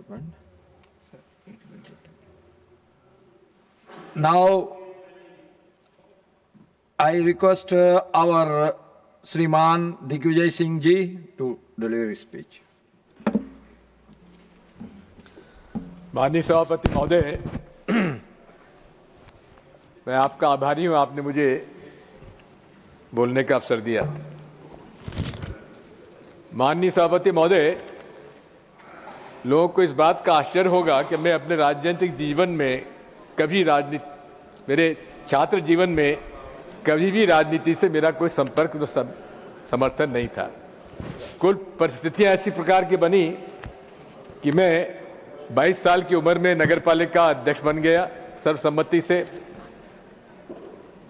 happened. Now, I request our Shriman Digvijay Singh ji to deliver his speech. माननीय सभापति महोदय, मैं आपका आभारी हूं, आपने मुझे बोलने का अवसर दिया। माननीय सभापति महोदय, लोगों को इस बात का आश्चर्य होगा कि मैं अपने राजनीतिक जीवन में कभी मेरे छात्र जीवन में कभी भी राजनीति से मेरा कोई संपर्क समर्थन नहीं था। कुल परिस्थितियां ऐसी प्रकार की बनी कि मैं 22 साल की उम्र में नगरपालिका अध्यक्ष बन गया सर्वसम्मति से,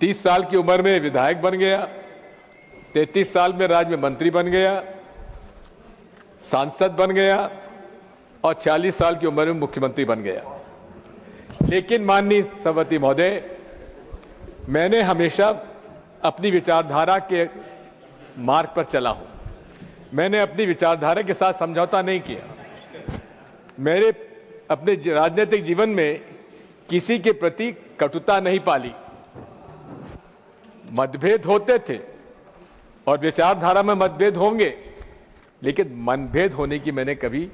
30 साल की उम्र में विधायक बन गया, 33 साल में राज्य में मंत्री बन गया, सांसद बन गया और 40 साल की उम्र में मुख्यमंत्री बन गया। लेकिन माननीय सभापति महोदय, मैंने हमेशा अपनी विचारधारा के मार्ग पर चला हूं। मैंने अपनी विचारधारा के साथ समझौता नहीं किया। मेरे अपने राजनीतिक जीवन में किसी के प्रति कटुता नहीं पाली। मतभेद होते थे और विचारधारा में मतभेद होंगे, लेकिन मनभेद होने की मैंने कभी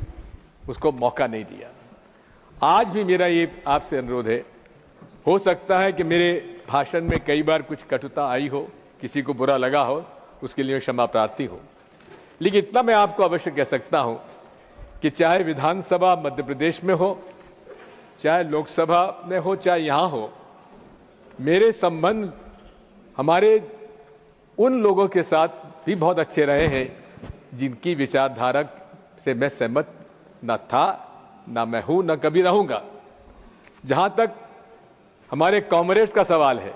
उसको मौका नहीं दिया। आज भी मेरा ये आपसे अनुरोध है, हो सकता है कि मेरे भाषण में कई बार कुछ कटुता आई हो, किसी को बुरा लगा हो, उसके लिए क्षमा प्रार्थी हो, लेकिन इतना मैं आपको अवश्य कह सकता हूं कि चाहे विधानसभा मध्य प्रदेश में हो, चाहे लोकसभा में हो, चाहे यहां हो, मेरे संबंध हमारे उन लोगों के साथ भी बहुत अच्छे रहे हैं जिनकी विचारधारा से मैं सहमत न था, न मैं हूं, न कभी रहूंगा। जहां तक हमारे कॉमरेड्स का सवाल है,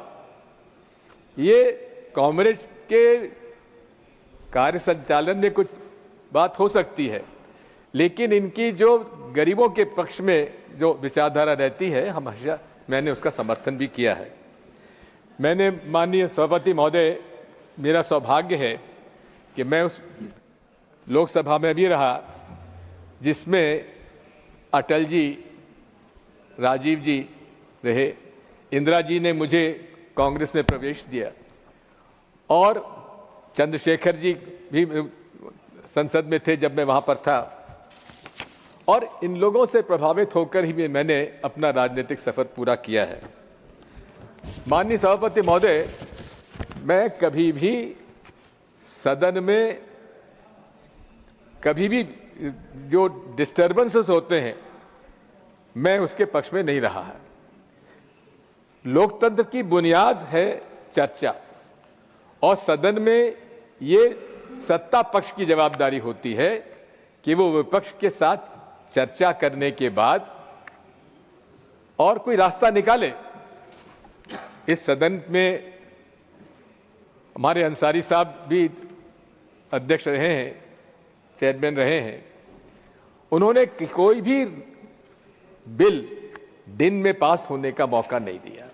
ये कॉमरेड्स के कार्य संचालन में कुछ बात हो सकती है, लेकिन इनकी जो गरीबों के पक्ष में जो विचारधारा रहती है, हमेशा मैंने उसका समर्थन भी किया है। मैंने माननीय सभापति महोदय, मेरा सौभाग्य है कि मैं उस लोकसभा में भी रहा जिसमें अटल जी, राजीव जी रहे, इंदिरा जी ने मुझे कांग्रेस में प्रवेश दिया और चंद्रशेखर जी भी संसद में थे जब मैं वहां पर था, और इन लोगों से प्रभावित होकर ही मैंने अपना राजनीतिक सफर पूरा किया है। माननीय सभापति महोदय, मैं कभी भी सदन में कभी भी जो डिस्टर्बेंसेस होते हैं, मैं उसके पक्ष में नहीं रहा है। लोकतंत्र की बुनियाद है चर्चा, और सदन में ये सत्ता पक्ष की जवाबदारी होती है कि वो विपक्ष के साथ चर्चा करने के बाद और कोई रास्ता निकाले। इस सदन में हमारे अंसारी साहब भी अध्यक्ष रहे हैं, चेयरमैन रहे हैं। उन्होंने कोई भी बिल दिन में पास होने का मौका नहीं दिया।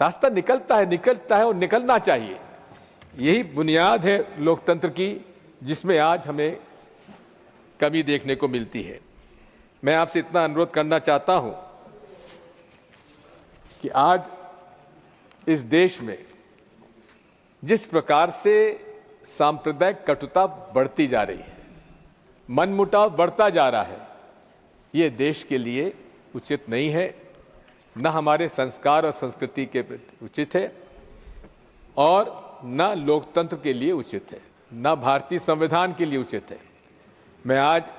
रास्ता निकलता है और निकलना चाहिए। यही बुनियाद है लोकतंत्र की, जिसमें आज हमें कमी देखने को मिलती है। मैं आपसे इतना अनुरोध करना चाहता हूं कि आज इस देश में जिस प्रकार से सांप्रदायिक कटुता बढ़ती जा रही है, मनमुटाव बढ़ता जा रहा है, ये देश के लिए उचित नहीं है, न हमारे संस्कार और संस्कृति के प्रति उचित है और न लोकतंत्र के लिए उचित है, न भारतीय संविधान के लिए उचित है। मैं आज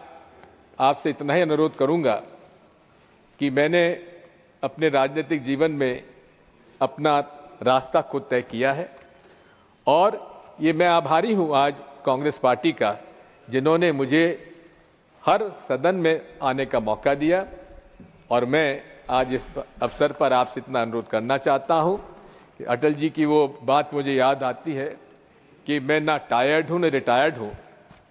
आपसे इतना ही अनुरोध करूंगा कि मैंने अपने राजनीतिक जीवन में अपना रास्ता खुद तय किया है, और ये मैं आभारी हूं आज कांग्रेस पार्टी का, जिन्होंने मुझे हर सदन में आने का मौका दिया। और मैं आज इस अवसर पर आपसे इतना अनुरोध करना चाहता हूं कि अटल जी की वो बात मुझे याद आती है कि मैं ना टायर्ड हूं, ना रिटायर्ड हूं,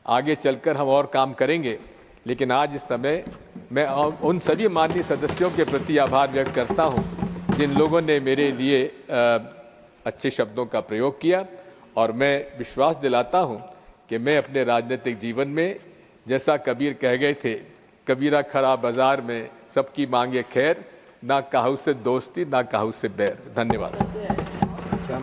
आगे चलकर हम और काम करेंगे। लेकिन आज इस समय मैं उन सभी माननीय सदस्यों के प्रति आभार व्यक्त करता हूं जिन लोगों ने मेरे लिए अच्छे शब्दों का प्रयोग किया, और मैं विश्वास दिलाता हूं कि मैं अपने राजनीतिक जीवन में, जैसा कबीर कह गए थे कबीरा खरा बाजार में, सबकी मांगे खैर, ना काहू से दोस्ती ना काहू से बैर। धन्यवाद। क्या